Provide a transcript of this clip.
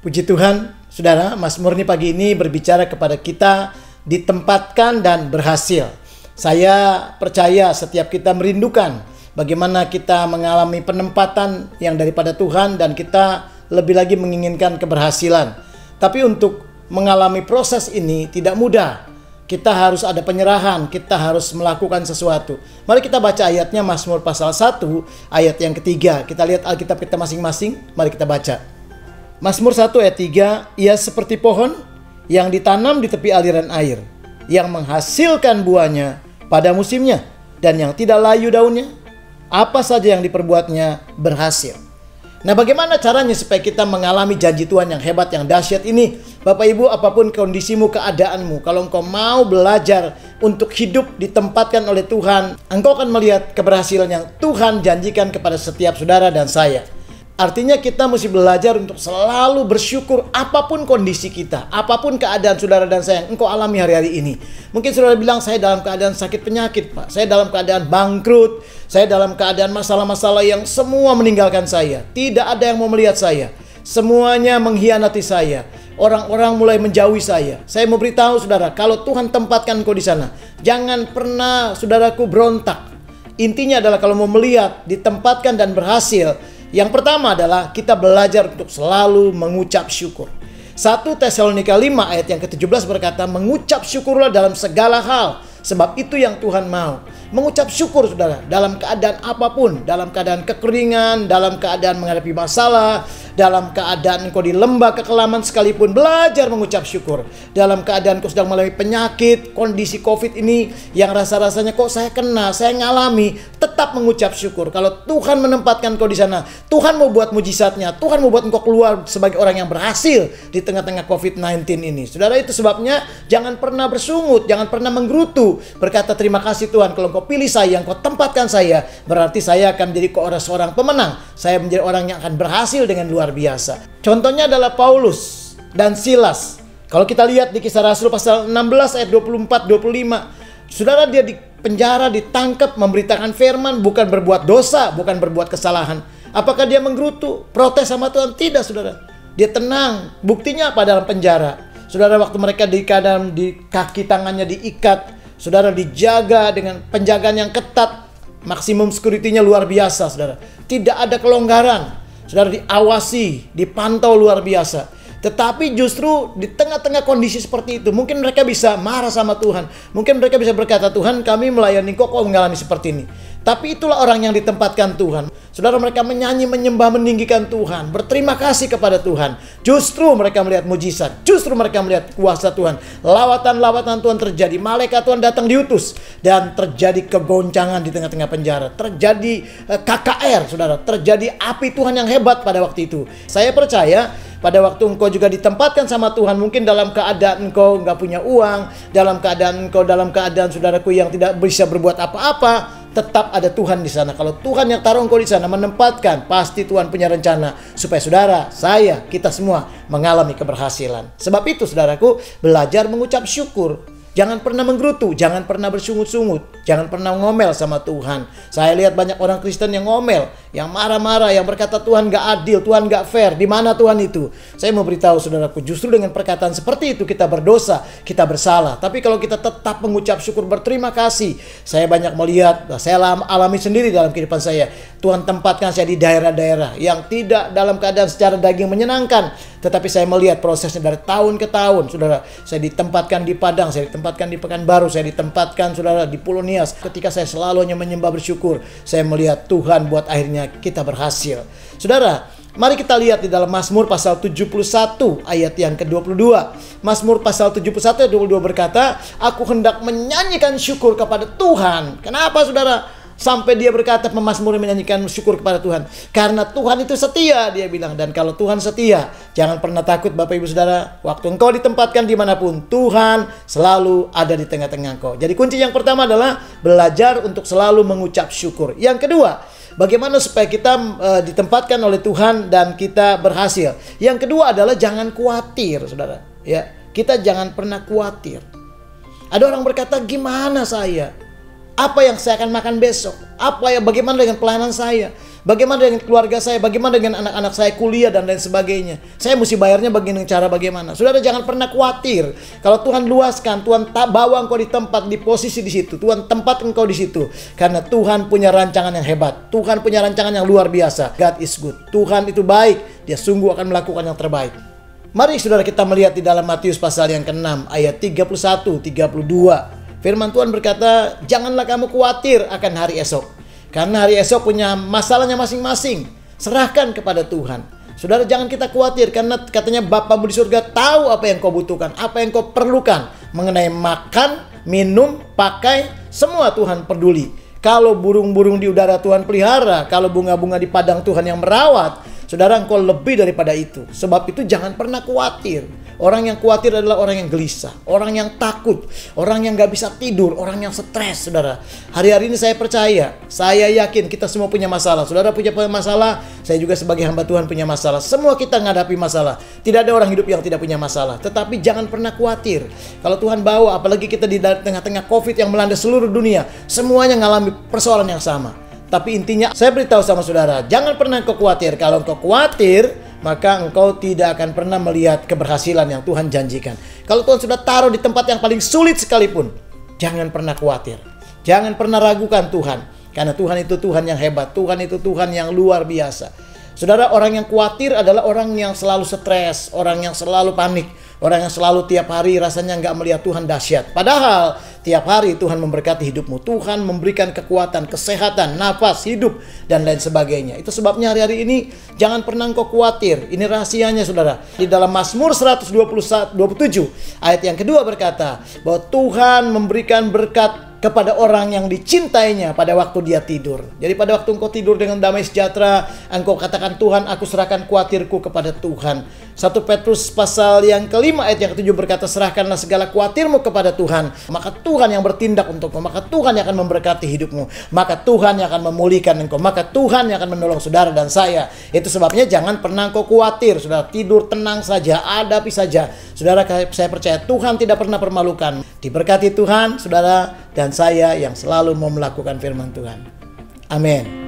Puji Tuhan, saudara, Mas Murni pagi ini berbicara kepada kita ditempatkan dan berhasil. Saya percaya setiap kita merindukan bagaimana kita mengalami penempatan yang daripada Tuhan dan kita lebih lagi menginginkan keberhasilan. Tapi untuk mengalami proses ini tidak mudah. Kita harus ada penyerahan, kita harus melakukan sesuatu. Mari kita baca ayatnya, Mazmur pasal 1 ayat yang ketiga. Kita lihat Alkitab kita masing-masing, mari kita baca. Mazmur 1 ayat 3, ia seperti pohon yang ditanam di tepi aliran air, yang menghasilkan buahnya pada musimnya, dan yang tidak layu daunnya. Apa saja yang diperbuatnya berhasil. Nah, bagaimana caranya supaya kita mengalami janji Tuhan yang hebat, yang dahsyat ini? Bapak Ibu, apapun kondisimu, keadaanmu, kalau engkau mau belajar untuk hidup ditempatkan oleh Tuhan, engkau akan melihat keberhasilan yang Tuhan janjikan kepada setiap saudara dan saya. Artinya kita mesti belajar untuk selalu bersyukur apapun kondisi kita, apapun keadaan saudara dan saya yang engkau alami hari-hari ini. Mungkin saudara bilang, saya dalam keadaan sakit penyakit, Pak. Saya dalam keadaan bangkrut. Saya dalam keadaan masalah-masalah yang semua meninggalkan saya. Tidak ada yang mau melihat saya. Semuanya mengkhianati saya. Orang-orang mulai menjauhi saya. Saya mau beritahu saudara, kalau Tuhan tempatkan engkau di sana, jangan pernah saudaraku berontak. Intinya adalah kalau mau melihat, ditempatkan dan berhasil, yang pertama adalah kita belajar untuk selalu mengucap syukur. 1 Tesalonika 5 ayat yang ke-17 berkata, mengucap syukurlah dalam segala hal, sebab itu yang Tuhan mau. Mengucap syukur saudara, dalam keadaan apapun, dalam keadaan kekeringan, dalam keadaan menghadapi masalah, dalam keadaan engkau di lembah kekelaman sekalipun, belajar mengucap syukur. Dalam keadaan kau sedang mengalami penyakit, kondisi COVID ini yang rasa-rasanya kok saya kena, saya ngalami, tetap mengucap syukur. Kalau Tuhan menempatkan kau di sana, Tuhan mau buat mujizatnya, Tuhan mau buat engkau keluar sebagai orang yang berhasil di tengah-tengah COVID-19 ini. Saudara, itu sebabnya jangan pernah bersungut, jangan pernah menggerutu, berkata terima kasih Tuhan, kalau engkau pilih saya, engkau tempatkan saya, berarti saya akan menjadi seorang pemenang. Saya menjadi orang yang akan berhasil dengan luar biasa. Contohnya adalah Paulus dan Silas. Kalau kita lihat di Kisah Rasul pasal 16 ayat 24-25, saudara, dia di penjara, ditangkap, memberitakan firman, bukan berbuat dosa, bukan berbuat kesalahan. Apakah dia menggerutu, protes sama Tuhan? Tidak, saudara. Dia tenang. Buktinya apa dalam penjara? Saudara, waktu mereka di kaki tangannya diikat, saudara, dijaga dengan penjagaan yang ketat, maksimum security-nya luar biasa, saudara. Tidak ada kelonggaran, saudara, diawasi, dipantau luar biasa. Tetapi justru di tengah-tengah kondisi seperti itu, mungkin mereka bisa marah sama Tuhan. Mungkin mereka bisa berkata, Tuhan, kami melayani kok mengalami seperti ini. Tapi itulah orang yang ditempatkan Tuhan. Saudara, mereka menyanyi, menyembah, meninggikan Tuhan, berterima kasih kepada Tuhan. Justru mereka melihat mujizat, justru mereka melihat kuasa Tuhan. Lawatan-lawatan Tuhan terjadi, malaikat Tuhan datang diutus, dan terjadi kegoncangan di tengah-tengah penjara. Terjadi KKR, saudara, terjadi api Tuhan yang hebat pada waktu itu. Saya percaya pada waktu engkau juga ditempatkan sama Tuhan, mungkin dalam keadaan engkau nggak punya uang, dalam keadaan saudaraku yang tidak bisa berbuat apa-apa, tetap ada Tuhan di sana. Kalau Tuhan yang taruh engkau di sana, menempatkan, pasti Tuhan punya rencana supaya saudara, saya, kita semua mengalami keberhasilan. Sebab itu saudaraku, belajar mengucap syukur. Jangan pernah menggerutu, jangan pernah bersungut-sungut, jangan pernah ngomel sama Tuhan. Saya lihat banyak orang Kristen yang ngomel, yang marah-marah, yang berkata Tuhan gak adil, Tuhan gak fair. Di mana Tuhan itu? Saya mau beritahu saudaraku, justru dengan perkataan seperti itu kita berdosa, kita bersalah. Tapi kalau kita tetap mengucap syukur, berterima kasih. Saya banyak melihat, saya alami sendiri dalam kehidupan saya. Tuhan tempatkan saya di daerah-daerah yang tidak dalam keadaan secara daging menyenangkan, tetapi saya melihat prosesnya dari tahun ke tahun. Saudara, saya ditempatkan di Padang, saya ditempatkan di Pekanbaru, saya ditempatkan saudara di Pulau Nias. Ketika saya selalu hanya menyembah, bersyukur, saya melihat Tuhan buat akhirnya kita berhasil. Saudara, mari kita lihat di dalam Mazmur pasal 71 ayat yang ke-22. Mazmur pasal 71 ayat 22 berkata, aku hendak menyanyikan syukur kepada Tuhan. Kenapa saudara? Sampai dia berkata, pemazmur menyanyikan syukur kepada Tuhan. Karena Tuhan itu setia, dia bilang. Dan kalau Tuhan setia, jangan pernah takut Bapak Ibu Saudara. Waktu engkau ditempatkan dimanapun, Tuhan selalu ada di tengah-tengah engkau. Jadi kunci yang pertama adalah belajar untuk selalu mengucap syukur. Yang kedua, bagaimana supaya kita ditempatkan oleh Tuhan dan kita berhasil. Yang kedua adalah jangan khawatir, saudara. Ya, kita jangan pernah khawatir. Ada orang berkata, gimana saya? Apa yang saya akan makan besok? Bagaimana dengan pelayanan saya? Bagaimana dengan keluarga saya? Bagaimana dengan anak-anak saya kuliah dan lain sebagainya? Saya mesti bayarnya bagaimana? Saudara, jangan pernah khawatir. Kalau Tuhan luaskan, Tuhan tak bawa engkau di tempat, di posisi di situ. Tuhan tempat engkau di situ. Karena Tuhan punya rancangan yang hebat. Tuhan punya rancangan yang luar biasa. God is good. Tuhan itu baik. Dia sungguh akan melakukan yang terbaik. Mari saudara kita melihat di dalam Matius pasal yang ke-6 ayat 31, 32. Firman Tuhan berkata, janganlah kamu khawatir akan hari esok. Karena hari esok punya masalahnya masing-masing. Serahkan kepada Tuhan. Saudara, jangan kita khawatir karena katanya Bapamu di surga tahu apa yang kau butuhkan, apa yang kau perlukan. Mengenai makan, minum, pakai, semua Tuhan peduli. Kalau burung-burung di udara Tuhan pelihara, kalau bunga-bunga di padang Tuhan yang merawat, saudara, engkau lebih daripada itu. Sebab itu jangan pernah khawatir. Orang yang khawatir adalah orang yang gelisah, orang yang takut, orang yang gak bisa tidur, orang yang stres, saudara. Hari-hari ini saya percaya, saya yakin kita semua punya masalah. Saudara punya masalah, saya juga sebagai hamba Tuhan punya masalah. Semua kita menghadapi masalah. Tidak ada orang hidup yang tidak punya masalah. Tetapi jangan pernah khawatir. Kalau Tuhan bawa, apalagi kita di tengah-tengah COVID yang melanda seluruh dunia, semuanya mengalami persoalan yang sama. Tapi intinya saya beritahu sama saudara, jangan pernah engkau khawatir. Kalau engkau khawatir, maka engkau tidak akan pernah melihat keberhasilan yang Tuhan janjikan. Kalau Tuhan sudah taruh di tempat yang paling sulit sekalipun, jangan pernah khawatir. Jangan pernah ragukan Tuhan. Karena Tuhan itu Tuhan yang hebat. Tuhan itu Tuhan yang luar biasa. Saudara, orang yang khawatir adalah orang yang selalu stres, orang yang selalu panik, orang yang selalu tiap hari rasanya nggak melihat Tuhan dahsyat. Padahal tiap hari Tuhan memberkati hidupmu. Tuhan memberikan kekuatan, kesehatan, nafas, hidup, dan lain sebagainya. Itu sebabnya hari-hari ini jangan pernah engkau khawatir. Ini rahasianya saudara. Di dalam Mazmur 127 ayat yang kedua berkata bahwa Tuhan memberikan berkat kepada orang yang dicintainya pada waktu dia tidur. Jadi pada waktu engkau tidur dengan damai sejahtera, engkau katakan, Tuhan, aku serahkan khawatirku kepada Tuhan. 1 Petrus pasal yang kelima ayat yang ke-7 berkata, serahkanlah segala khawatirmu kepada Tuhan, maka Tuhan yang bertindak untukmu, maka Tuhan yang akan memberkati hidupmu, maka Tuhan yang akan memulihkan engkau, maka Tuhan yang akan menolong saudara dan saya. Itu sebabnya jangan pernah engkau khawatir. Saudara, tidur tenang saja, hadapi saja. Saudara, saya percaya Tuhan tidak pernah permalukan. Diberkati Tuhan, saudara, dan saya yang selalu mau melakukan firman Tuhan. Amin.